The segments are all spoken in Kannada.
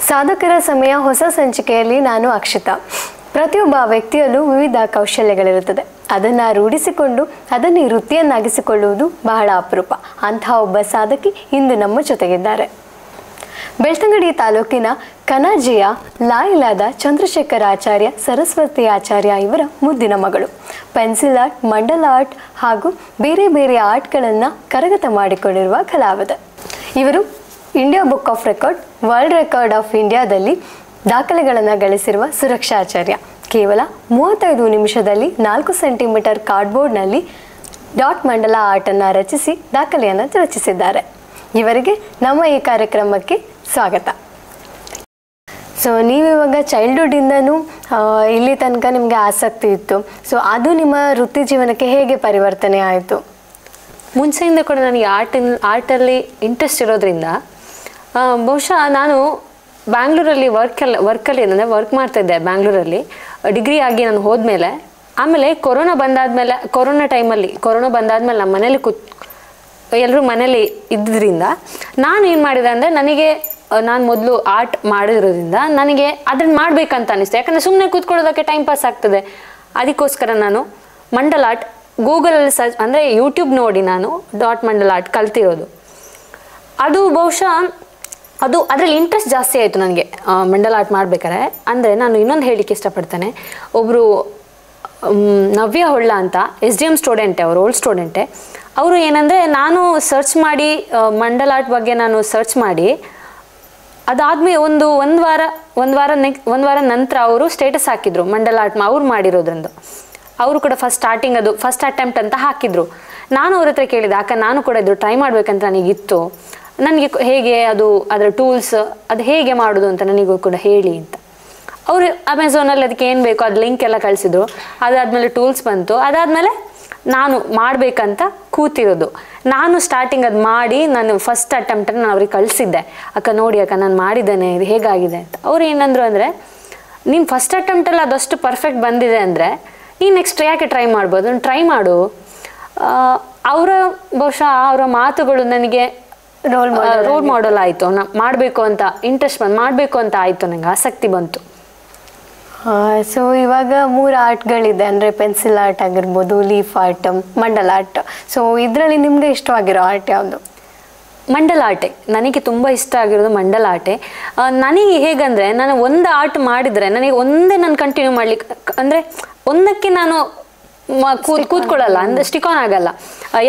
ಸಾಧಕರ ಸಮಯ ಹೊಸ ಸಂಚಿಕೆಯಲ್ಲಿ ನಾನು ಅಕ್ಷಿತಾ. ಪ್ರತಿಯೊಬ್ಬ ವ್ಯಕ್ತಿಯಲ್ಲೂ ವಿವಿಧ ಕೌಶಲ್ಯಗಳಿರುತ್ತದೆ. ಅದನ್ನು ರೂಢಿಸಿಕೊಂಡು ಅದನ್ನು ವೃತ್ತಿಯನ್ನಾಗಿಸಿಕೊಳ್ಳುವುದು ಬಹಳ ಅಪರೂಪ. ಅಂತಹ ಒಬ್ಬ ಸಾಧಕಿ ಇಂದು ನಮ್ಮ ಜೊತೆಗಿದ್ದಾರೆ. ಬೆಳ್ತಂಗಡಿ ತಾಲೂಕಿನ ಕನಾಜಿಯ ಲಾಯಿಲಾದ ಚಂದ್ರಶೇಖರ ಆಚಾರ್ಯ ಸರಸ್ವತಿ ಆಚಾರ್ಯ ಇವರ ಮುದ್ದಿನ ಮಗಳು. ಪೆನ್ಸಿಲ್ ಆರ್ಟ್, ಮಂಡಲ ಆರ್ಟ್ ಹಾಗೂ ಬೇರೆ ಬೇರೆ ಆರ್ಟ್ಗಳನ್ನು ಕರಗತ ಮಾಡಿಕೊಂಡಿರುವ ಕಲಾವಿದ. ಇವರು India book of record, world record of ಇಂಡಿಯಾದಲ್ಲಿ ದಾಖಲೆಗಳನ್ನು ಗಳಿಸಿರುವ ಸುರಕ್ಷಾಚಾರ್ಯ. ಕೇವಲ 35 ನಿಮಿಷದಲ್ಲಿ 4 ಸೆಂಟಿಮೀಟರ್ ಕಾರ್ಡ್ಬೋರ್ಡ್ನಲ್ಲಿ ಡಾಟ್ ಮಂಡಲ ಆರ್ಟನ್ನು ರಚಿಸಿ ದಾಖಲೆಯನ್ನು ರಚಿಸಿದ್ದಾರೆ. ಇವರಿಗೆ ನಮ್ಮ ಈ ಕಾರ್ಯಕ್ರಮಕ್ಕೆ ಸ್ವಾಗತ. ಸೊ ನೀವಿವಾಗ ಚೈಲ್ಡ್ಹುಡ್ಡಿಂದನೂ ಇಲ್ಲಿ ತನಕ ನಿಮಗೆ ಆಸಕ್ತಿ ಇತ್ತು. ಸೊ ಅದು ನಿಮ್ಮ ವೃತ್ತಿ ಜೀವನಕ್ಕೆ ಹೇಗೆ ಪರಿವರ್ತನೆ ಆಯಿತು? ಮುಂಚೆಯಿಂದ ಕೂಡ ನನಗೆ ಆರ್ಟಲ್ಲಿ ಇಂಟ್ರೆಸ್ಟ್ ಇರೋದ್ರಿಂದ ಬಹುಶಃ ನಾನು ಬ್ಯಾಂಗ್ಳೂರಲ್ಲಿ ವರ್ಕಲ್ಲಿ ಏನಂದರೆ ವರ್ಕ್ ಮಾಡ್ತಾಯಿದ್ದೆ ಬ್ಯಾಂಗ್ಳೂರಲ್ಲಿ. ಡಿಗ್ರಿ ಆಗಿ ನಾನು ಹೋದ್ಮೇಲೆ ಆಮೇಲೆ ಕೊರೋನಾ ಬಂದಾದ್ಮೇಲೆ ನಮ್ಮ ಮನೇಲಿ ಎಲ್ಲರೂ ಮನೇಲಿ ಇದ್ದಿದ್ದರಿಂದ ನಾನು ಏನು ಮಾಡಿದೆ ಅಂದರೆ ನಾನು ಮೊದಲು ಆರ್ಟ್ ಮಾಡಿರೋದ್ರಿಂದ ನನಗೆ ಅದನ್ನು ಮಾಡಬೇಕಂತ ಅನಿಸ್ತು. ಯಾಕಂದರೆ ಸುಮ್ಮನೆ ಕೂತ್ಕೊಳ್ಳೋದಕ್ಕೆ ಟೈಮ್ ಪಾಸ್ ಆಗ್ತದೆ. ಅದಕ್ಕೋಸ್ಕರ ನಾನು ಮಂಡಲ ಆರ್ಟ್ ಗೂಗಲಲ್ಲಿ ಸರ್ಚ್ ಅಂದರೆ ಯೂಟ್ಯೂಬ್ ನೋಡಿ ನಾನು ಡಾಟ್ ಮಂಡಲ ಆರ್ಟ್ ಕಲ್ತಿರೋದು. ಅದು ಬಹುಶಃ ಅದರಲ್ಲಿ ಇಂಟ್ರೆಸ್ಟ್ ಜಾಸ್ತಿ ಆಯಿತು ನನಗೆ ಮಂಡಲ ಆರ್ಟ್ ಮಾಡ್ಬೇಕಾದ್ರೆ. ಅಂದರೆ ನಾನು ಇನ್ನೊಂದು ಹೇಳಲಿಕ್ಕೆ ಇಷ್ಟಪಡ್ತೇನೆ. ಒಬ್ಬರು ನವ್ಯ ಹೊಳ್ಳ ಅಂತ SDM ಸ್ಟೂಡೆಂಟೆ, ಅವರು ಓಲ್ಡ್ ಸ್ಟೂಡೆಂಟೆ. ಅವರು ಏನಂದರೆ ನಾನು ಸರ್ಚ್ ಮಾಡಿ ಮಂಡಲ ಆರ್ಟ್ ಬಗ್ಗೆ ನಾನು ಸರ್ಚ್ ಮಾಡಿ ಅದಾದ್ಮೇಲೆ ಒಂದು ವಾರ ನಂತರ ಅವರು ಸ್ಟೇಟಸ್ ಹಾಕಿದ್ರು ಮಂಡಲ ಆರ್ಟ್ ಅವ್ರು ಮಾಡಿರೋದ್ರಂದು. ಅವರು ಕೂಡ ಫಸ್ಟ್ ಅಟೆಂಪ್ಟ್ ಅಂತ ಹಾಕಿದ್ರು. ನಾನು ಅವ್ರ ಹತ್ರ ಕೇಳಿದೆ, ಅಕ್ಕ ನಾನು ಕೂಡ ಇದು ಟ್ರೈ ಮಾಡ್ಬೇಕಂತ ನನಗಿತ್ತು, ನನಗೆ ಹೇಗೆ ಅದರ ಟೂಲ್ಸ್ ಅದು ಹೇಗೆ ಮಾಡೋದು ಅಂತ ನನಗೂ ಕೂಡ ಹೇಳಿ ಅಂತ. ಅವರು ಅಮೆಝಾನಲ್ಲಿ ಅದಕ್ಕೆ ಏನು ಬೇಕೋ ಅದು ಲಿಂಕ್ ಎಲ್ಲ ಕಳಿಸಿದ್ರು. ಅದಾದಮೇಲೆ ಟೂಲ್ಸ್ ಬಂತು. ಅದಾದಮೇಲೆ ನಾನು ಮಾಡಬೇಕಂತ ಕೂತಿರೋದು. ನಾನು ಸ್ಟಾರ್ಟಿಂಗ್ ಅದು ಮಾಡಿ ನಾನು ಫಸ್ಟ್ ಅಟೆಂಪ್ಟನ್ನು ನಾನು ಅವ್ರಿಗೆ ಕಳಿಸಿದ್ದೆ, ಅಕ್ಕ ನೋಡಿ ಅಕ್ಕ ನಾನು ಮಾಡಿದ್ದೇನೆ, ಇದು ಹೇಗಾಗಿದೆ ಅಂತ. ಅವ್ರು ಏನಂದ್ರು ಅಂದರೆ, ನೀನು ಫಸ್ಟ್ ಅಟೆಂಪ್ಟಲ್ಲಿ ಅದಷ್ಟು ಪರ್ಫೆಕ್ಟ್ ಬಂದಿದೆ ಅಂದರೆ ನೀನು ನೆಕ್ಸ್ಟ್ ಯಾಕೆ ಟ್ರೈ ಮಾಡ್ಬೋದು, ಟ್ರೈ ಮಾಡು. ಬಹುಶಃ ಅವರ ಮಾತುಗಳು ನನಗೆ ರೋಲ್ ಮಾಡೆಲ್ ಆಯಿತು. ಮಾಡಬೇಕು ಅಂತ ಇಂಟ್ರೆಸ್ಟ್ ಮಾಡಬೇಕು ಅಂತ ಆಯಿತು, ನನಗೆ ಆಸಕ್ತಿ ಬಂತು. ಸೊ ಇವಾಗ 3 ಆರ್ಟ್ಗಳಿದೆ, ಅಂದರೆ ಪೆನ್ಸಿಲ್ ಆರ್ಟ್ ಆಗಿರ್ಬೋದು, ಲೀಫ್ ಆರ್ಟ್, ಮಂಡಲ ಆರ್ಟ್. ಸೊ ಇದರಲ್ಲಿ ನಿಮಗೆ ಇಷ್ಟವಾಗಿರೋ ಆರ್ಟ್ ಯಾವುದು? ಮಂಡಲ ಆರ್ಟೆ ನನಗೆ ತುಂಬ ಇಷ್ಟ ಆಗಿರೋದು. ಮಂಡಲ ಆರ್ಟೆ ನನಗೆ ಹೇಗಂದರೆ, ನಾನು ಒಂದು ಆರ್ಟ್ ಮಾಡಿದರೆ ನನಗೆ ನಾನು ಕಂಟಿನ್ಯೂ ಮಾಡ್ಲಿಕ್ಕೆ, ಅಂದರೆ ಒಂದಕ್ಕೆ ನಾನು ಕೂತ್ಕೊಳ್ಳಲ್ಲ, ಅಂದರೆ ಸ್ಟಿಕ್ ಆನ್ ಆಗಲ್ಲ.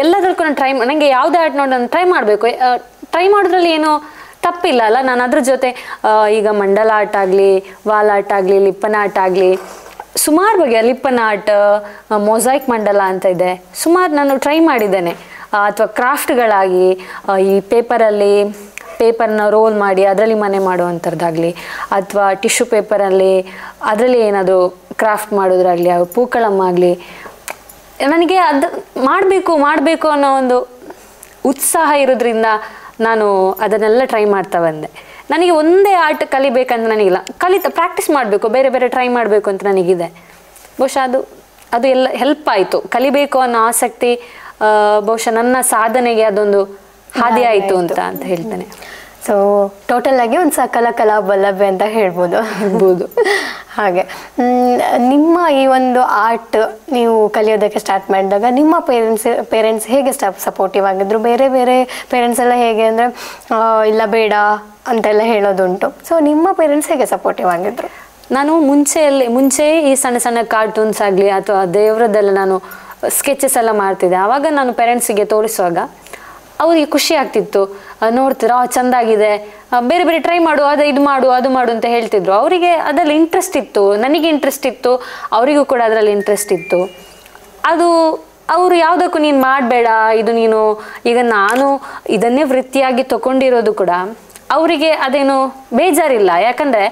ಎಲ್ಲದಕ್ಕೂ ನಾನು ನನಗೆ ಯಾವುದೇ ಆರ್ಟ್ ನೋಡಿ ನಾನು ಟ್ರೈ ಮಾಡಬೇಕು. ಟ್ರೈ ಮಾಡೋದ್ರಲ್ಲಿ ಏನೋ ತಪ್ಪಿಲ್ಲ ಅಲ್ಲ. ನಾನು ಅದ್ರ ಜೊತೆ ಈಗ ಮಂಡಲ ಆರ್ಟ್ ಆಗಲಿ, ವಾಲ್ ಆರ್ಟ್ ಆಗಲಿ, ಲಿಪ್ಪನ್ ಆರ್ಟ್ ಆಗಲಿ, ಸುಮಾರು ಬಗೆಯ ಲಿಪ್ಪನ್ ಆರ್ಟ್, ಮೊಸೈಕ್ ಮಂಡಲ ಅಂತ ಇದೆ, ಸುಮಾರು ನಾನು ಟ್ರೈ ಮಾಡಿದ್ದೇನೆ. ಅಥವಾ ಕ್ರಾಫ್ಟ್ಗಳಾಗಿ ಈ ಪೇಪರ್ನ ರೋಲ್ ಮಾಡಿ ಅದರಲ್ಲಿ ಮನೆ ಮಾಡುವಂಥದ್ದಾಗಲಿ, ಅಥವಾ ಟಿಶ್ಯೂ ಪೇಪರಲ್ಲಿ ಅದರಲ್ಲಿ ಏನಾದರೂ ಕ್ರಾಫ್ಟ್ ಮಾಡೋದ್ರಾಗಲಿ, ಪೂಕಳಮ್ಮ ಆಗಲಿ, ನನಗೆ ಅದು ಮಾಡಬೇಕು ಅನ್ನೋ ಒಂದು ಉತ್ಸಾಹ ಇರೋದ್ರಿಂದ ನಾನು ಅದನ್ನೆಲ್ಲ ಟ್ರೈ ಮಾಡ್ತಾ ಬಂದೆ. ನನಗೆ ಒಂದೇ ಆರ್ಟ್ ಕಲಿಬೇಕಂತ ನನಗಿಲ್ಲ, ಪ್ರಾಕ್ಟೀಸ್ ಮಾಡಬೇಕು, ಬೇರೆ ಬೇರೆ ಟ್ರೈ ಮಾಡಬೇಕು ಅಂತ ನನಗಿದೆ. ಬಹುಶಃ ಅದು ಎಲ್ಲ ಹೆಲ್ಪ್ ಆಯಿತು. ಕಲಿಬೇಕು ಅನ್ನೋ ಆಸಕ್ತಿ ಬಹುಶಃ ನನ್ನ ಸಾಧನೆಗೆ ಅದೊಂದು ಹಾದಿ ಆಯಿತು ಅಂತ ಹೇಳ್ತೇನೆ. ಸೊ ಟೋಟಲ್ ಆಗಿ ಒಂದು ಸಕಲ ಕಲಾವಲ್ಲಭೆ ಅಂತ ಹೇಳ್ಬೋದು. ಹಾಗೆ ನಿಮ್ಮ ಈ ಒಂದು ಆರ್ಟ್ ನೀವು ಕಲಿಯೋದಕ್ಕೆ ಸ್ಟಾರ್ಟ್ ಮಾಡಿದಾಗ ನಿಮ್ಮ ಪೇರೆಂಟ್ಸ್ ಹೇಗೆ ಸಪೋರ್ಟಿವ್ ಆಗಿದ್ರು? ಬೇರೆ ಬೇರೆ ಪೇರೆಂಟ್ಸ್ ಎಲ್ಲ ಹೇಗೆ ಅಂದರೆ ಇಲ್ಲ ಬೇಡ ಅಂತೆಲ್ಲ ಹೇಳೋದುಂಟು. ಸೊ ನಿಮ್ಮ ಪೇರೆಂಟ್ಸ್ ಹೇಗೆ ಸಪೋರ್ಟಿವ್ ಆಗಿದ್ರು? ನಾನು ಮುಂಚೆ ಈ ಸಣ್ಣ ಸಣ್ಣ ಕಾರ್ಟೂನ್ಸ್ ಆಗಲಿ ಅಥವಾ ದೇವರದ್ದೆಲ್ಲ ನಾನು ಸ್ಕೆಚಸ್ ಎಲ್ಲ ಮಾಡ್ತಿದ್ದೆ. ಆವಾಗ ನಾನು ಪೇರೆಂಟ್ಸಿಗೆ ತೋರಿಸುವಾಗ ಅವರಿಗೆ ಖುಷಿ ಆಗ್ತಿತ್ತು. ನೋಡ್ತಿದ್ರು ಚೆಂದಾಗಿದೆ, ಬೇರೆ ಬೇರೆ ಟ್ರೈ ಮಾಡು, ಇದು ಮಾಡು ಅದು ಮಾಡು ಅಂತ ಹೇಳ್ತಿದ್ರು. ಅವರಿಗೆ ಅದರಲ್ಲಿ ಇಂಟ್ರೆಸ್ಟ್ ಇತ್ತು, ನನಗೆ ಇಂಟ್ರೆಸ್ಟ್ ಇತ್ತು, ಅವರಿಗೂ ಕೂಡ ಅದರಲ್ಲಿ ಇಂಟ್ರೆಸ್ಟ್ ಇತ್ತು. ಅವರು ಯಾವುದಕ್ಕೂ ನೀನು ಮಾಡಬೇಡ, ಇದು ನೀನು ಈಗ ನಾನು ಇದನ್ನೇ ವೃತ್ತಿಯಾಗಿ ತಗೊಂಡಿರೋದು ಕೂಡ ಅವರಿಗೆ ಅದೇನು ಬೇಜಾರಿಲ್ಲ. ಯಾಕಂದರೆ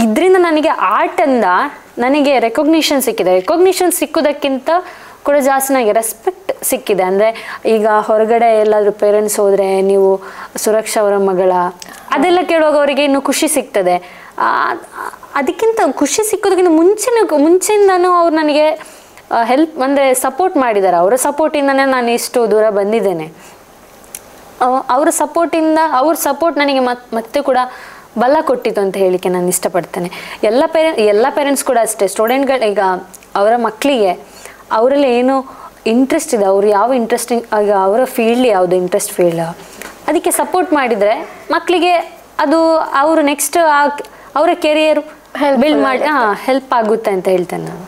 ಇದರಿಂದ ನನಗೆ ಆರ್ಟಿಂದ ನನಗೆ ರೆಕಗ್ನಿಷನ್ ಸಿಕ್ಕಿದೆ. ರೆಕಗ್ನಿಷನ್ ಸಿಕ್ಕೋದಕ್ಕಿಂತ ಕೂಡ ಜಾಸ್ತಿ ನನಗೆ ರೆಸ್ಪೆಕ್ಟ್ ಸಿಕ್ಕಿದೆ. ಅಂದರೆ ಈಗ ಹೊರಗಡೆ ಎಲ್ಲಾದರೂ ಪೇರೆಂಟ್ಸ್ ಹೋದರೆ ನೀವು ಸುರಕ್ಷಾ ಅವರ ಮಗಳ ಅದೆಲ್ಲ ಕೇಳುವಾಗ ಅವರಿಗೆ ಇನ್ನೂ ಖುಷಿ ಸಿಗ್ತದೆ. ಅದಕ್ಕಿಂತ ಖುಷಿ ಸಿಕ್ಕೋದಕ್ಕಿಂತ ಮುಂಚೆಯಿಂದನೂ ಅವ್ರು ನನಗೆ ಹೆಲ್ಪ್ ಅಂದರೆ ಸಪೋರ್ಟ್ ಮಾಡಿದ್ದಾರೆ. ಅವರ ಸಪೋರ್ಟಿಂದನೇ ನಾನು ಇಷ್ಟು ದೂರ ಬಂದಿದ್ದೇನೆ. ಅವರ ಸಪೋರ್ಟ್ ನನಗೆ ಮತ್ತೆ ಕೂಡ ಬಲ ಕೊಟ್ಟಿತ್ತು ಅಂತ ಹೇಳಿಕ್ಕೆ ನಾನು ಇಷ್ಟಪಡ್ತೇನೆ. ಎಲ್ಲ ಪೇರೆಂಟ್ಸ್ ಕೂಡ ಅಷ್ಟೇ, ಸ್ಟೂಡೆಂಟ್ಗಳು ಈಗ ಅವರ ಮಕ್ಕಳಿಗೆ ಅವರಲ್ಲಿ ಏನು ಇಂಟ್ರೆಸ್ಟ್ ಇದೆ, ಅವ್ರು ಯಾವ ಇಂಟ್ರೆಸ್ಟಿಂಗ್ ಈಗ ಅವರ ಫೀಲ್ಡ್ ಯಾವುದು ಇಂಟ್ರೆಸ್ಟ್ ಫೀಲ್ಡ್ ಅದಕ್ಕೆ ಸಪೋರ್ಟ್ ಮಾಡಿದರೆ ಮಕ್ಕಳಿಗೆ ಅದು ಅವರು ನೆಕ್ಸ್ಟ್ ಅವರ ಕೆರಿಯರ್ ಬಿಲ್ಡ್ ಮಾಡಿ ಹೆಲ್ಪ್ ಆಗುತ್ತೆ ಅಂತ ಹೇಳ್ತೇನೆ ನಾನು.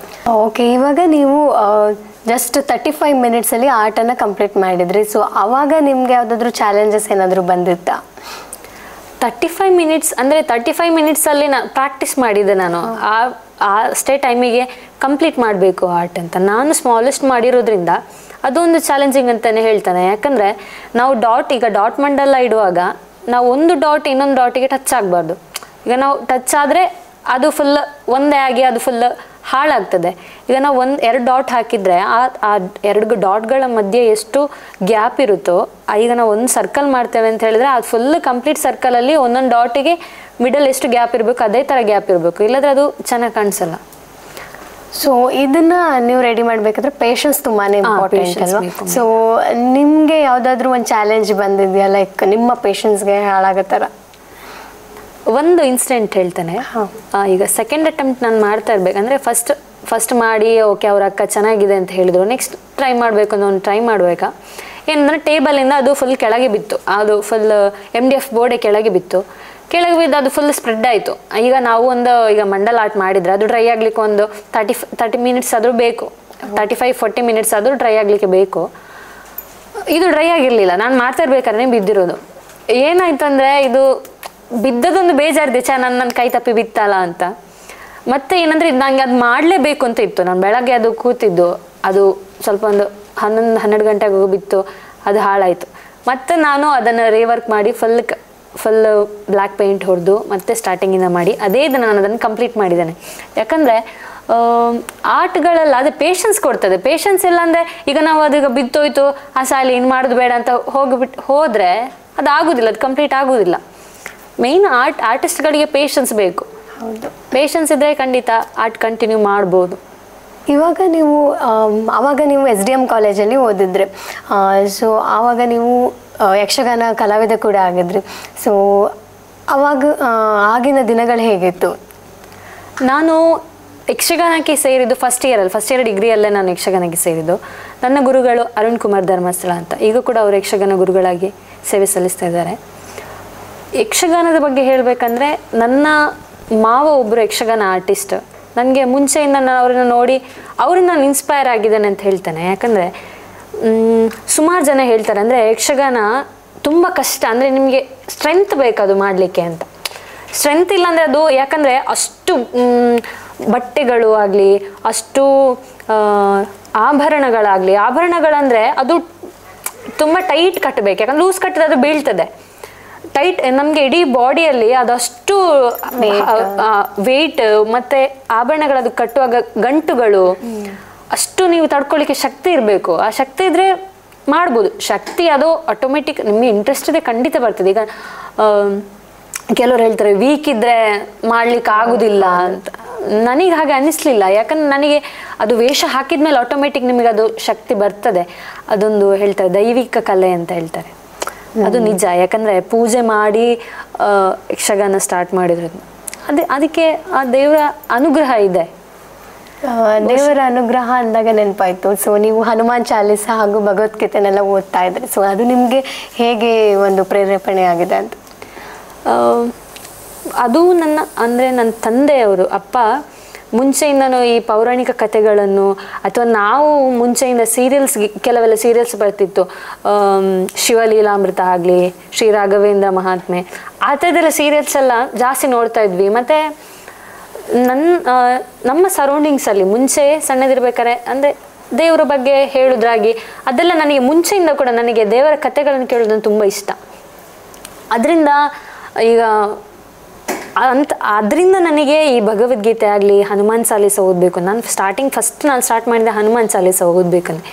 ಓಕೆ, ಇವಾಗ ನೀವು ಜಸ್ಟ್ 35 ಮಿನಿಟ್ಸಲ್ಲಿ ಆರ್ಟನ್ನು ಕಂಪ್ಲೀಟ್ ಮಾಡಿದ್ರಿ. ಸೊ ಆವಾಗ ನಿಮ್ಗೆ ಯಾವುದಾದ್ರೂ ಚಾಲೆಂಜಸ್ ಏನಾದರೂ ಬಂದಿತ್ತಾ? 35 ಮಿನಿಟ್ಸ್ ಅಂದರೆ 35 ಮಿನಿಟ್ಸಲ್ಲಿ ನಾನು ಪ್ರಾಕ್ಟೀಸ್ ಮಾಡಿದ್ದೆ. ನಾನು ಅಷ್ಟೇ ಟೈಮಿಗೆ ಕಂಪ್ಲೀಟ್ ಮಾಡಬೇಕು ಆರ್ಟ್ ಅಂತ. ನಾನು ಸ್ಮಾಲೆಸ್ಟ್ ಮಾಡಿರೋದ್ರಿಂದ ಅದೊಂದು ಚಾಲೆಂಜಿಂಗ್ ಅಂತಲೇ ಹೇಳ್ತಾನೆ. ಯಾಕಂದರೆ ನಾವು ಡಾಟ್ ಮಂಡಲ ಇಡುವಾಗ ನಾವು ಒಂದು ಡಾಟ್ ಇನ್ನೊಂದು ಡಾಟಿಗೆ ಟಚ್ ಆಗಬಾರ್ದು. ಈಗ ನಾವು ಟಚ್ ಆದರೆ ಅದು ಫುಲ್ ಒಂದೇ ಆಗಿ ಅದು ಫುಲ್ ಹಾಳಾಗ್ತದೆ. ಈಗ ನಾವು 2 ಡಾಟ್ ಹಾಕಿದರೆ ಆ 2 ಡಾಟ್ಗಳ ಮಧ್ಯೆ ಎಷ್ಟು ಗ್ಯಾಪ್ ಇರುತ್ತೋ, ಈಗ ನಾವು ಒಂದು ಸರ್ಕಲ್ ಮಾಡ್ತೇವೆ ಅಂತ ಹೇಳಿದ್ರೆ ಅದು ಫುಲ್ ಕಂಪ್ಲೀಟ್ ಸರ್ಕಲಲ್ಲಿ ಒಂದೊಂದು ಡಾಟಿಗೆ ಮಿಡಲ್ ಎಷ್ಟು ಗ್ಯಾಪ್ ಇರಬೇಕು ಅದೇ ಥರ ಗ್ಯಾಪ್ ಇರಬೇಕು, ಇಲ್ಲದ್ರೆ ಅದು ಚೆನ್ನಾಗಿ ಕಾಣಿಸಲ್ಲ. ಸೊ ಇದನ್ನ ನೀವು ರೆಡಿ ಮಾಡಬೇಕಾದ್ರೆ ಪೇಷನ್ಸ್ ತುಂಬಾನೇ ಇಂಪಾರ್ಟೆಂಟ್ ಅಲ್ವಾ? ಸೊ ನಿಮಗೆ ಯಾವುದಾದ್ರೂ ಒಂದು ಚಾಲೆಂಜ್ ಬಂದಿದೆಯಾ, ಲೈಕ್ ನಿಮ್ಮ ಪೇಷನ್ಸ್ಗೆ ಹಾಳಾಗೋ ಥರ? ಒಂದು ಇನ್ಸಿಡೆಂಟ್ ಹೇಳ್ತೇನೆ. ಈಗ ಸೆಕೆಂಡ್ ಅಟೆಂಪ್ಟ್ ನಾನು ಮಾಡ್ತಾ ಇರ್ಬೇಕಂದ್ರೆ ಫಸ್ಟ್ ಮಾಡಿ ಓಕೆ ಅವ್ರ ಅಕ್ಕ ಚೆನ್ನಾಗಿದೆ ಅಂತ ಹೇಳಿದ್ರು, ನೆಕ್ಸ್ಟ್ ಟ್ರೈ ಮಾಡಬೇಕು ಅಂತ ಒಂದು ಟ್ರೈ ಮಾಡಬೇಕಾ ಏನಂದರೆ ಟೇಬಲಿಂದ ಅದು ಫುಲ್ ಕೆಳಗೆ ಬಿತ್ತು. ಅದು ಫುಲ್ MDF ಬೋರ್ಡೆ ಕೆಳಗೆ ಬಿತ್ತು. ಕೆಳಗೆ ಬಿದ್ದು ಅದು ಫುಲ್ ಸ್ಪ್ರೆಡ್ ಆಯಿತು. ಈಗ ನಾವು ಈಗ ಮಂಡಲ್ ಆರ್ಟ್ ಮಾಡಿದರೆ ಅದು ಡ್ರೈ ಆಗಲಿಕ್ಕೆ ಒಂದು 30 ಮಿನಿಟ್ಸ್ ಆದರೂ ಬೇಕು, 35-40 ಮಿನಿಟ್ಸ್ ಆದರೂ ಡ್ರೈ ಆಗಲಿಕ್ಕೆ ಬೇಕು. ಇದು ಡ್ರೈ ಆಗಿರಲಿಲ್ಲ, ನಾನು ಮಾಡ್ತಾ ಇರ್ಬೇಕಾದ್ರೆ ಬಿದ್ದಿರೋದು. ಏನಾಯ್ತು ಅಂದರೆ ಇದು ಬಿದ್ದದೊಂದು ಬೇಜಾರಿದೆ, ನನ್ನ ಕೈ ತಪ್ಪಿ ಬಿತ್ತಲ್ಲ ಅಂತ. ಮತ್ತೆ ಏನಂದರೆ ನನಗೆ ಅದು ಮಾಡಲೇಬೇಕು ಅಂತ ಇತ್ತು. ನಾನು ಬೆಳಗ್ಗೆ ಅದು ಕೂತಿದ್ದು, ಅದು ಸ್ವಲ್ಪ ಒಂದು 11-12 ಗಂಟೆಗೆ ಬಿತ್ತು, ಅದು ಹಾಳಾಯಿತು. ಮತ್ತು ನಾನು ಅದನ್ನು ರೀವರ್ಕ್ ಮಾಡಿ ಫುಲ್ ಬ್ಲ್ಯಾಕ್ ಪೇಂಟ್ ಹೊಡೆದು ಮತ್ತೆ ಸ್ಟಾರ್ಟಿಂಗಿಂದ ಮಾಡಿ ಅದೇ ನಾನು ಅದನ್ನು ಕಂಪ್ಲೀಟ್ ಮಾಡಿದ್ದೇನೆ. ಯಾಕಂದರೆ ಆರ್ಟ್ಗಳಲ್ಲಿ ಅದು ಪೇಷನ್ಸ್ ಕೊಡ್ತದೆ. ಪೇಷನ್ಸ್ ಇಲ್ಲ ಅಂದರೆ ಈಗ ನಾವು ಅದೀಗ ಬಿತ್ತೋಯ್ತು ಆ ಸಾಲಿ ಇನ್ನು ಮಾಡೋದು ಬೇಡ ಅಂತ ಹೋದರೆ ಅದು ಆಗೋದಿಲ್ಲ, ಅದು ಕಂಪ್ಲೀಟ್ ಆಗೋದಿಲ್ಲ. ಮೇಯ್ನ್ ಆರ್ಟಿಸ್ಟ್ಗಳಿಗೆ ಪೇಷನ್ಸ್ ಬೇಕು. ಹೌದು, ಪೇಷನ್ಸ್ ಇದ್ದರೆ ಖಂಡಿತ ಆರ್ಟ್ ಕಂಟಿನ್ಯೂ ಮಾಡ್ಬೋದು. ಆವಾಗ ನೀವು SDM ಕಾಲೇಜಲ್ಲಿ ಓದಿದ್ರಿ. ಸೊ ಆವಾಗ ನೀವು ಯಕ್ಷಗಾನ ಕಲಾವಿದ ಕೂಡ ಆಗಿದ್ರಿ. ಸೊ ಆಗಿನ ದಿನಗಳು ಹೇಗಿತ್ತು? ನಾನು ಯಕ್ಷಗಾನಕ್ಕೆ ಸೇರಿದ್ದು ಫಸ್ಟ್ ಇಯರ್ ಡಿಗ್ರಿಯಲ್ಲೇ ನಾನು ಯಕ್ಷಗಾನಕ್ಕೆ ಸೇರಿದ್ದು. ನನ್ನ ಗುರುಗಳು ಅರುಣ್ ಕುಮಾರ್ ಧರ್ಮಸ್ಥಳ ಅಂತ, ಈಗ ಕೂಡ ಅವರು ಯಕ್ಷಗಾನ ಗುರುಗಳಾಗಿ ಸೇವೆ ಸಲ್ಲಿಸ್ತಾ ಇದ್ದಾರೆ. ಯಕ್ಷಗಾನದ ಬಗ್ಗೆ ಹೇಳಬೇಕಂದ್ರೆ ನನ್ನ ಮಾವ ಒಬ್ಬರು ಯಕ್ಷಗಾನ ಆರ್ಟಿಸ್ಟ್. ನನಗೆ ಮುಂಚೆಯಿಂದ ನಾನು ಅವರನ್ನು ನೋಡಿ ಅವರಿಂದ ನಾನು ಇನ್ಸ್ಪೈರ್ ಆಗಿದ್ದೇನೆ ಅಂತ ಹೇಳ್ತೇನೆ. ಯಾಕಂದರೆ ಸುಮಾರು ಜನ ಹೇಳ್ತಾರೆ ಅಂದರೆ ಯಕ್ಷಗಾನ ತುಂಬ ಕಷ್ಟ, ಅಂದರೆ ನಿಮಗೆ ಸ್ಟ್ರೆಂತ್ ಬೇಕು ಅದು ಮಾಡಲಿಕ್ಕೆ ಅಂತ. ಸ್ಟ್ರೆಂತ್ ಇಲ್ಲಾಂದರೆ ಅದು, ಯಾಕಂದರೆ ಅಷ್ಟು ಬಟ್ಟೆಗಳು ಆಗಲಿ, ಅಷ್ಟು ಆಭರಣಗಳಂದರೆ ಅದು ತುಂಬ ಟೈಟ್ ಕಟ್ಟಬೇಕು. ಯಾಕಂದ್ರೆ ಲೂಸ್ ಕಟ್ಟಿದ್ರೆ ಅದು ಬೀಳ್ತದೆ. ಟೈಟ್ ನಮಗೆ ಇಡೀ ಬಾಡಿಯಲ್ಲಿ ಅದಷ್ಟು ವೆಯ್ಟ್ ಮತ್ತು ಆಭರಣಗಳದು ಕಟ್ಟುವಾಗ ಗಂಟುಗಳು ಅಷ್ಟು ನೀವು ತಡ್ಕೊಳ್ಳಿಕ್ಕೆ ಶಕ್ತಿ ಇರಬೇಕು. ಆ ಶಕ್ತಿ ಇದ್ದರೆ ಮಾಡ್ಬೋದು. ಶಕ್ತಿ ಅದು ಆಟೋಮೆಟಿಕ್ ನಿಮಗೆ ಇಂಟ್ರೆಸ್ಟ್ ಇದೆ ಖಂಡಿತ ಬರ್ತದೆ. ಈಗ ಕೆಲವರು ಹೇಳ್ತಾರೆ ವೀಕ್ ಇದ್ದರೆ ಮಾಡ್ಲಿಕ್ಕೆ ಆಗೋದಿಲ್ಲ ಅಂತ. ನನಗೆ ಹಾಗೆ ಅನ್ನಿಸ್ಲಿಲ್ಲ. ಯಾಕಂದ್ರೆ ನನಗೆ ಅದು ವೇಷ ಹಾಕಿದ ಮೇಲೆ ಆಟೋಮೆಟಿಕ್ ನಿಮಗೆ ಅದು ಶಕ್ತಿ ಬರ್ತದೆ. ಅದೊಂದು ಹೇಳ್ತಾರೆ ದೈವಿಕ ಕಲೆ ಅಂತ ಹೇಳ್ತಾರೆ, ಅದು ನಿಜ. ಯಾಕಂದರೆ ಪೂಜೆ ಮಾಡಿ ಯಕ್ಷಗಾನ ಸ್ಟಾರ್ಟ್ ಮಾಡಿದ್ರು. ಅದಕ್ಕೆ ಆ ದೇವರ ಅನುಗ್ರಹ ಇದೆ. ದೇವರ ಅನುಗ್ರಹ ಅಂದಾಗ ನೆನಪಾಯ್ತು. ಸೊ ನೀವು ಹನುಮಾನ್ ಚಾಲೀಸ ಹಾಗೂ ಭಗವದ್ಗೀತೆನೆಲ್ಲ ಓದ್ತಾ ಇದ್ರಿ. ಸೊ ಅದು ನಿಮಗೆ ಹೇಗೆ ಒಂದು ಪ್ರೇರೇಪಣೆ ಆಗಿದೆ ಅಂತ? ಅದು ನನ್ನ ತಂದೆಯವರು, ಅಪ್ಪ ಮುಂಚೆಯಿಂದನೂ ಈ ಪೌರಾಣಿಕ ಕಥೆಗಳನ್ನು ಅಥವಾ ನಾವು ಮುಂಚೆಯಿಂದ ಕೆಲವೆಲ್ಲ ಸೀರಿಯಲ್ಸ್ ಬರ್ತಿತ್ತು, ಶಿವಲೀಲಾಮೃತ ಆಗಲಿ, ಶ್ರೀ ರಾಘವೇಂದ್ರ ಮಹಾತ್ಮೆ, ಆ ಥರದ್ದೆಲ್ಲ ಸೀರಿಯಲ್ಸ್ ಎಲ್ಲ ಜಾಸ್ತಿ ನೋಡ್ತಾ ಇದ್ವಿ. ಮತ್ತು ನಮ್ಮ ಸರೌಂಡಿಂಗ್ಸಲ್ಲಿ ಮುಂಚೆ ಸಣ್ಣದಿರ್ಬೇಕಾದ್ರೆ ಅಂದರೆ ದೇವರ ಬಗ್ಗೆ ಹೇಳೋದ್ರಾಗಿ ಅದೆಲ್ಲ ನನಗೆ ಮುಂಚೆಯಿಂದ ಕೂಡ ನನಗೆ ದೇವರ ಕಥೆಗಳನ್ನು ಕೇಳೋದನ್ನು ತುಂಬ ಇಷ್ಟ. ಅದರಿಂದ ಅದರಿಂದ ನನಗೆ ಈ ಭಗವದ್ಗೀತೆ ಆಗಲಿ, ಹನುಮಾನ್ ಚಾಲೀಸ ಓದಬೇಕು. ನಾನು ಸ್ಟಾರ್ಟ್ ಮಾಡಿದೆ ಹನುಮಾನ್ ಚಾಲೀಸ ಓದಬೇಕಂದ್ರೆ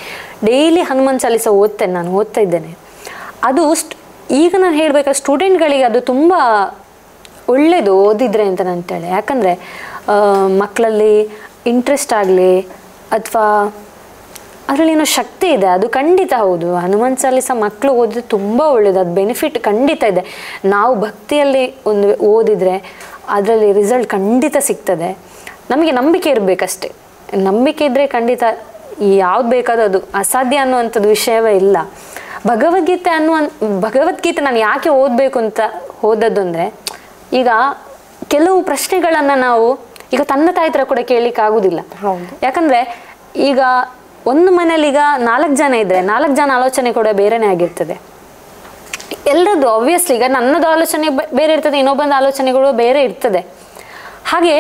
ಡೈಲಿ ಹನುಮಾನ್ ಚಾಲೀಸ ಓದ್ತಾ ಇದ್ದೇನೆ. ಅದು ಈಗ ನಾನು ಹೇಳಬೇಕಾದ್ರೆ ಸ್ಟೂಡೆಂಟ್ಗಳಿಗೆ ಅದು ತುಂಬ ಒಳ್ಳೇದು ಓದಿದ್ರೆ ಅಂತ ಅಂತೇಳಿ. ಯಾಕಂದರೆ ಮಕ್ಕಳಲ್ಲಿ ಇಂಟ್ರೆಸ್ಟ್ ಆಗಲಿ ಅಥವಾ ಅದರಲ್ಲಿ ಏನೋ ಶಕ್ತಿ ಇದೆ, ಅದು ಖಂಡಿತ ಹೌದು. ಹನುಮಾನ್ ಚಾಲೀಸ ಮಕ್ಕಳು ಓದಿದ್ರೆ ತುಂಬ ಒಳ್ಳೇದು, ಅದು ಬೆನಿಫಿಟ್ ಖಂಡಿತ ಇದೆ. ನಾವು ಭಕ್ತಿಯಲ್ಲಿ ಒಂದು ಓದಿದರೆ ಅದರಲ್ಲಿ ರಿಸಲ್ಟ್ ಖಂಡಿತ ಸಿಗ್ತದೆ. ನಮಗೆ ನಂಬಿಕೆ ಇರಬೇಕಷ್ಟೆ. ನಂಬಿಕೆ ಇದ್ದರೆ ಖಂಡಿತ ಯಾವ್ದು ಬೇಕಾದ್ರೂ ಅದು ಅಸಾಧ್ಯ ಅನ್ನುವಂಥದ್ದು ವಿಷಯವೇ ಇಲ್ಲ. ಭಗವದ್ಗೀತೆ ನಾನು ಯಾಕೆ ಓದಬೇಕು ಅಂತ ಹೋದದ್ದು ಅಂದರೆ, ಈಗ ಕೆಲವು ಪ್ರಶ್ನೆಗಳನ್ನು ನಾವು ಈಗ ತಂದೆ ತಾಯಿ ಹತ್ರ ಕೂಡ ಕೇಳಲಿಕ್ಕೆ ಆಗೋದಿಲ್ಲ. ಯಾಕಂದರೆ ಈಗ ಒಂದು ಮನೇಲಿ ಈಗ 4 ಜನ ಇದ್ದರೆ 4 ಜನ ಆಲೋಚನೆ ಕೂಡ ಬೇರೆನೇ ಆಗಿರ್ತದೆ. ಎಲ್ಲರದ್ದು ಆಬ್ವಿಯಸ್ಲಿ ಈಗ ನನ್ನದು ಆಲೋಚನೆ ಬೇರೆ ಇರ್ತದೆ, ಇನ್ನೊಬ್ಬಂದು ಆಲೋಚನೆಗಳು ಬೇರೆ ಇರ್ತದೆ. ಹಾಗೆ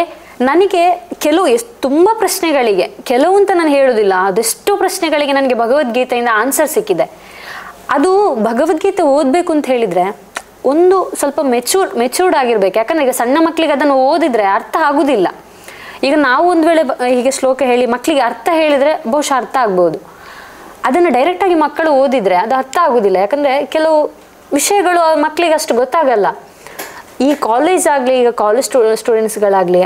ನನಗೆ ತುಂಬ ಪ್ರಶ್ನೆಗಳಿಗೆ, ಕೆಲವು ಅಂತ ನಾನು ಹೇಳೋದಿಲ್ಲ, ಅದೆಷ್ಟೋ ಪ್ರಶ್ನೆಗಳಿಗೆ ನನಗೆ ಭಗವದ್ಗೀತೆಯಿಂದ ಆನ್ಸರ್ ಸಿಕ್ಕಿದೆ. ಅದು ಭಗವದ್ಗೀತೆ ಓದಬೇಕು ಅಂತ ಹೇಳಿದರೆ ಒಂದು ಸ್ವಲ್ಪ ಮೆಚೂರ್ಡ್ ಆಗಿರ್ಬೇಕು. ಯಾಕಂದರೆ ಈಗ ಸಣ್ಣ ಮಕ್ಕಳಿಗೆ ಅದನ್ನು ಓದಿದರೆ ಅರ್ಥ ಆಗೋದಿಲ್ಲ. ಈಗ ನಾವು ಒಂದು ವೇಳೆ ಹೀಗೆ ಶ್ಲೋಕ ಹೇಳಿ ಮಕ್ಕಳಿಗೆ ಅರ್ಥ ಹೇಳಿದರೆ ಬಹುಶಃ ಅರ್ಥ ಆಗ್ಬೋದು. ಅದನ್ನು ಡೈರೆಕ್ಟಾಗಿ ಮಕ್ಕಳು ಓದಿದರೆ ಅದು ಅರ್ಥ ಆಗೋದಿಲ್ಲ. ಯಾಕಂದರೆ ಕೆಲವು ವಿಷಯಗಳು ಮಕ್ಕಳಿಗೆ ಅಷ್ಟು ಗೊತ್ತಾಗಲ್ಲ. ಈ ಕಾಲೇಜ್ ಆಗಲಿ, ಈಗ ಕಾಲೇಜ್ ಸ್ಟೂಡೆಂಟ್ಸ್ಗಳಾಗಲಿ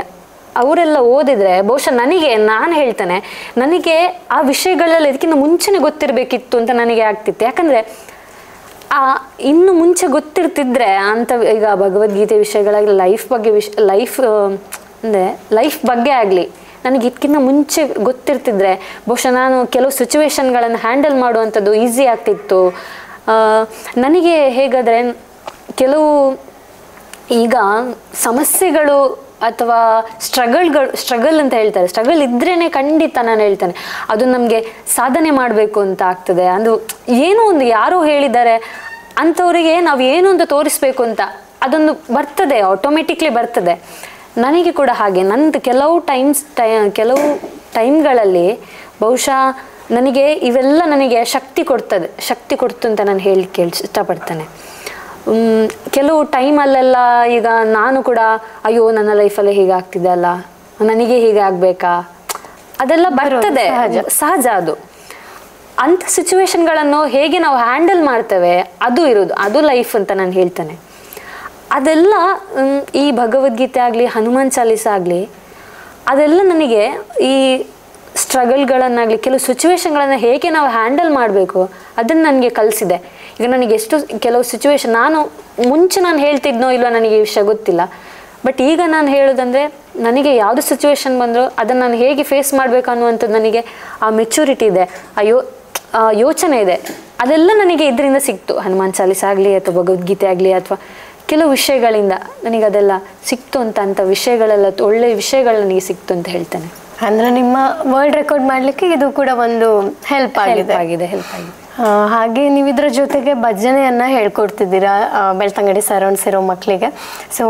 ಅವರೆಲ್ಲ ಓದಿದರೆ ಬಹುಶಃ ನಾನು ಹೇಳ್ತೇನೆ, ನನಗೆ ಆ ವಿಷಯಗಳೆಲ್ಲ ಇದಕ್ಕಿಂತ ಮುಂಚೆನೇ ಗೊತ್ತಿರಬೇಕಿತ್ತು ಅಂತ ನನಗೆ ಆಗ್ತಿತ್ತು. ಯಾಕಂದರೆ ಇನ್ನು ಮುಂಚೆ ಗೊತ್ತಿರ್ತಿದ್ರೆ ಅಂತ ಈಗ ಭಗವದ್ಗೀತೆ ವಿಷಯಗಳಾಗಲಿ, ಲೈಫ್ ಬಗ್ಗೆ ಆಗಲಿ ನನಗೆ ಇದಕ್ಕಿಂತ ಮುಂಚೆ ಗೊತ್ತಿರ್ತಿದ್ರೆ ಬಹುಶಃ ನಾನು ಕೆಲವು ಸಿಚುವೇಶನ್ಗಳನ್ನು ಹ್ಯಾಂಡಲ್ ಮಾಡುವಂಥದ್ದು ಈಸಿ ಆಗ್ತಿತ್ತು ನನಗೆ. ಹೇಗಾದರೆ ಕೆಲವು ಈಗ ಸಮಸ್ಯೆಗಳು ಅಥವಾ ಸ್ಟ್ರಗಲ್ ಅಂತ ಹೇಳ್ತಾರೆ, ಸ್ಟ್ರಗಲ್ ಇದ್ರೇ ಖಂಡಿತ ನಾನು ಹೇಳ್ತೇನೆ ಅದು ನಮಗೆ ಸಾಧನೆ ಮಾಡಬೇಕು ಅಂತ ಆಗ್ತದೆ. ಅದು ಏನೋ ಒಂದು ಯಾರೋ ಹೇಳಿದ್ದಾರೆ ಅಂಥವರಿಗೆ ನಾವು ಏನು ಅಂತ ತೋರಿಸ್ಬೇಕು ಅಂತ ಅದೊಂದು ಬರ್ತದೆ, ಆಟೋಮೆಟಿಕ್ಲಿ ಬರ್ತದೆ. ನನಗೆ ಕೂಡ ಹಾಗೆ ನಂದು ಕೆಲವು ಟೈಮ್ಗಳಲ್ಲಿ ಬಹುಶಃ ನನಗೆ ಇವೆಲ್ಲ ನನಗೆ ಶಕ್ತಿ ಕೊಡ್ತು ಅಂತ ನಾನು ಹೇಳಲಿಕ್ಕೆ ಇಷ್ಟಪಡ್ತೇನೆ. ಕೆಲವು ಟೈಮಲ್ಲೆಲ್ಲ ಈಗ ನಾನು ಕೂಡ ಅಯ್ಯೋ ನನ್ನ ಲೈಫಲ್ಲಿ ಹೀಗೆ ಆಗ್ತಿದೆ ಅಲ್ಲ, ನನಗೆ ಹೀಗೆ ಆಗಬೇಕಾ, ಅದೆಲ್ಲ ಬರ್ತದೆ, ಸಹಜ. ಅದು ಅಂಥ ಸಿಚುವೇಶನ್ಗಳನ್ನು ಹೇಗೆ ನಾವು ಹ್ಯಾಂಡಲ್ ಮಾಡ್ತೇವೆ ಅದು ಲೈಫ್ ಅಂತ ನಾನು ಹೇಳ್ತೇನೆ. ಅದೆಲ್ಲ ಈ ಭಗವದ್ಗೀತೆ ಆಗಲಿ, ಹನುಮಾನ್ ಚಾಲೀಸ ಆಗಲಿ, ಅದೆಲ್ಲ ನನಗೆ ಈ ಸ್ಟ್ರಗಲ್ಗಳನ್ನಾಗಲಿ ಕೆಲವು ಸಿಚುವೇಶನ್ಗಳನ್ನು ಹೇಗೆ ನಾವು ಹ್ಯಾಂಡಲ್ ಮಾಡಬೇಕು ಅದನ್ನು ನನಗೆ ಕಲಿಸಿದೆ. ಈಗ ನನಗೆ ಕೆಲವು ಸಿಚುವೇಶನ್ ಮುಂಚೆ ನಾನು ಹೇಳ್ತಿದ್ನೋ ಇಲ್ಲೋ ನನಗೆ ಈ ವಿಷಯ ಗೊತ್ತಿಲ್ಲ. ಬಟ್ ಈಗ ನಾನು ಹೇಳೋದಂದರೆ ನನಗೆ ಯಾವುದು ಸಿಚುವೇಶನ್ ಬಂದರೂ ಅದನ್ನು ನಾನು ಹೇಗೆ ಫೇಸ್ ಮಾಡಬೇಕು ಅನ್ನುವಂಥದ್ದು ನನಗೆ ಆ ಮೆಚೂರಿಟಿ ಇದೆ, ಯೋಚನೆ ಇದೆ. ಅದೆಲ್ಲ ನನಗೆ ಇದರಿಂದ ಸಿಕ್ತು. ಹನುಮಾನ್ ಚಾಲೀಸ ಆಗಲಿ ಅಥವಾ ಭಗವದ್ಗೀತೆ ಆಗಲಿ ಅಥವಾ ಕೆಲವು ವಿಷಯಗಳಿಂದ ನನಗೆ ಅದೆಲ್ಲ ಸಿಕ್ತು ಅಂಥ ವಿಷಯಗಳೆಲ್ಲ ಒಳ್ಳೆಯ ವಿಷಯಗಳು ನನಗೆ ಸಿಕ್ತು ಅಂತ ಹೇಳ್ತೇನೆ. ಅಂದರೆ ನಿಮ್ಮ ವರ್ಲ್ಡ್ ರೆಕಾರ್ಡ್ ಮಾಡಲಿಕ್ಕೆ ಇದು ಕೂಡ ಒಂದು ಹೆಲ್ಪ್ ಆಗಿದೆ. ಹಾಗೆ ನೀವು ಇದರ ಜೊತೆಗೆ ಭಜನೆಯನ್ನು ಹೇಳ್ಕೊಡ್ತಿದ್ದೀರಾ ಬೆಳ್ತಂಗಡಿ ಸರೌಂಡ್ಸ್ ಇರೋ ಮಕ್ಕಳಿಗೆ. ಸೊ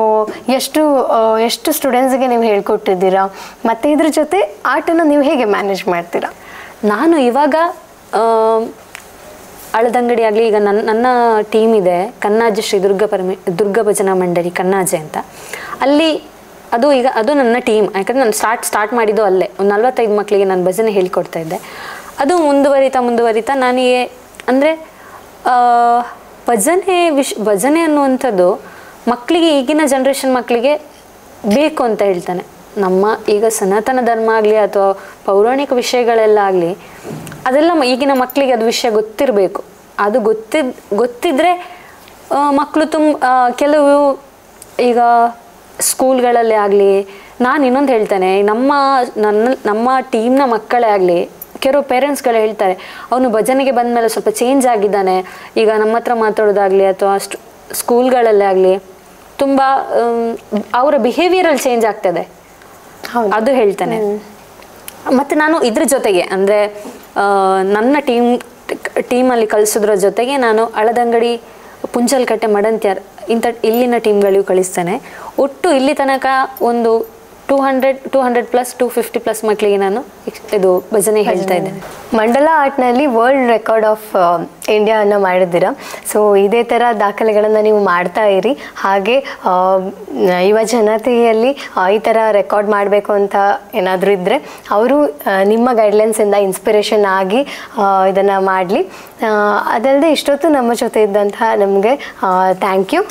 ಎಷ್ಟು ಸ್ಟೂಡೆಂಟ್ಸ್ಗೆ ನೀವು ಹೇಳ್ಕೊಟ್ಟಿದ್ದೀರಾ, ಮತ್ತು ಇದ್ರ ಜೊತೆ ಆರ್ಟನ್ನು ನೀವು ಹೇಗೆ ಮ್ಯಾನೇಜ್ ಮಾಡ್ತೀರಾ? ನಾನು ಇವಾಗ ಅಳದಂಗಡಿ ಆಗಲಿ, ಈಗ ನನ್ನ ಟೀಮ್ ಇದೆ ಕನ್ನಾಜೆ ಶ್ರೀ ದುರ್ಗ ಭಜನಾ ಮಂಡಳಿ ಕನ್ನಾಜೆ ಅಂತ. ಅಲ್ಲಿ ಅದು ನನ್ನ ಟೀಮ್. ಯಾಕಂದರೆ ನಾನು ಸ್ಟಾರ್ಟ್ ಮಾಡಿದ್ದು ಅಲ್ಲೇ ಒಂದು 45 ಮಕ್ಕಳಿಗೆ ನಾನು ಭಜನೆ ಹೇಳಿಕೊಡ್ತಾ ಇದ್ದೆ. ಅದು ಮುಂದುವರಿತಾ ನನಗೆ ಅಂದರೆ ಭಜನೆ ಅನ್ನುವಂಥದ್ದು ಮಕ್ಕಳಿಗೆ, ಈಗಿನ ಜನ್ರೇಷನ್ ಮಕ್ಕಳಿಗೆ ಬೇಕು ಅಂತ ಹೇಳ್ತಾನೆ. ನಮ್ಮ ಈಗ ಸನಾತನ ಧರ್ಮ ಆಗಲಿ ಅಥವಾ ಪೌರಾಣಿಕ ವಿಷಯಗಳೆಲ್ಲ ಆಗಲಿ ಅದೆಲ್ಲ ಈಗಿನ ಮಕ್ಕಳಿಗೆ ಅದು ವಿಷಯ ಗೊತ್ತಿರಬೇಕು. ಅದು ಗೊತ್ತಿದ್ದರೆ ಮಕ್ಕಳು ಕೆಲವು ಈಗ ಸ್ಕೂಲ್ಗಳಲ್ಲೇ ಆಗಲಿ, ನಾನು ಇನ್ನೊಂದು ಹೇಳ್ತೇನೆ, ನಮ್ಮ ಟೀಮ್ನ ಮಕ್ಕಳೇ ಆಗಲಿ ಕೆಲವು ಪೇರೆಂಟ್ಸ್ಗಳು ಹೇಳ್ತಾರೆ ಅವನು ಭಜನೆಗೆ ಬಂದ ಮೇಲೆ ಸ್ವಲ್ಪ ಚೇಂಜ್ ಆಗಿದ್ದಾನೆ. ಈಗ ನಮ್ಮ ಹತ್ರ ಮಾತಾಡೋದಾಗಲಿ ಅಥವಾ ಸ್ಕೂಲ್ಗಳಲ್ಲೇ ಆಗಲಿ ತುಂಬ ಅವರ ಬಿಹೇವಿಯರಲ್ಲಿ ಚೇಂಜ್ ಆಗ್ತದೆ, ಅದು ಹೇಳ್ತಾನೆ. ಮತ್ತು ನಾನು ಇದ್ರ ಜೊತೆಗೆ ಅಂದರೆ ನನ್ನ ಟೀಮಲ್ಲಿ ಕಳಿಸೋದ್ರ ಜೊತೆಗೆ ನಾನು ಅಳದಂಗಡಿ, ಪುಂಚಲ್ಕಟ್ಟೆ, ಮಡಂತ್ಯಾರ್ ಇಲ್ಲಿನ ಟೀಮ್ಗಳಿಗೂ ಕಳಿಸ್ತೇನೆ. ಒಟ್ಟು ಇಲ್ಲಿ ತನಕ ಒಂದು 200+ 250+ ಮಕ್ಕಳಿಗೆ ನಾನು ಇದು ಭಜನೆ ಹೇಳ್ತಾ ಇದ್ದೇನೆ. ಮಂಡಲ ಆರ್ಟ್ನಲ್ಲಿ ವರ್ಲ್ಡ್ ರೆಕಾರ್ಡ್ ಆಫ್ ಇಂಡಿಯಾವನ್ನು ಮಾಡಿದ್ದೀರಾ. ಸೊ ಇದೇ ಥರ ದಾಖಲೆಗಳನ್ನು ನೀವು ಮಾಡ್ತಾ ಇರಿ. ಹಾಗೆ ಯುವ ಜನತೆಯಲ್ಲಿ ಈ ಥರ ರೆಕಾರ್ಡ್ ಮಾಡಬೇಕು ಅಂತ ಏನಾದರೂ ಇದ್ದರೆ ಅವರು ನಿಮ್ಮ ಗೈಡ್ಲೈನ್ಸಿಂದ ಇನ್ಸ್ಪಿರೇಷನ್ ಆಗಿ ಇದನ್ನು ಮಾಡಲಿ. ಅದಲ್ಲದೆ ಇಷ್ಟೊತ್ತು ನಮ್ಮ ಜೊತೆ ಇದ್ದಂತಹ ನಮಗೆ ಥ್ಯಾಂಕ್ ಯು.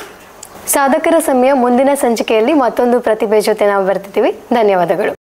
ಸಾಧಕರ ಸಮಯ ಮುಂದಿನ ಸಂಚಿಕೆಯಲ್ಲಿ ಮತ್ತೊಂದು ಪ್ರತಿಭೆ ಜೊತೆ ನಾವು ಬರ್ತಿದ್ದೀವಿ. ಧನ್ಯವಾದಗಳು.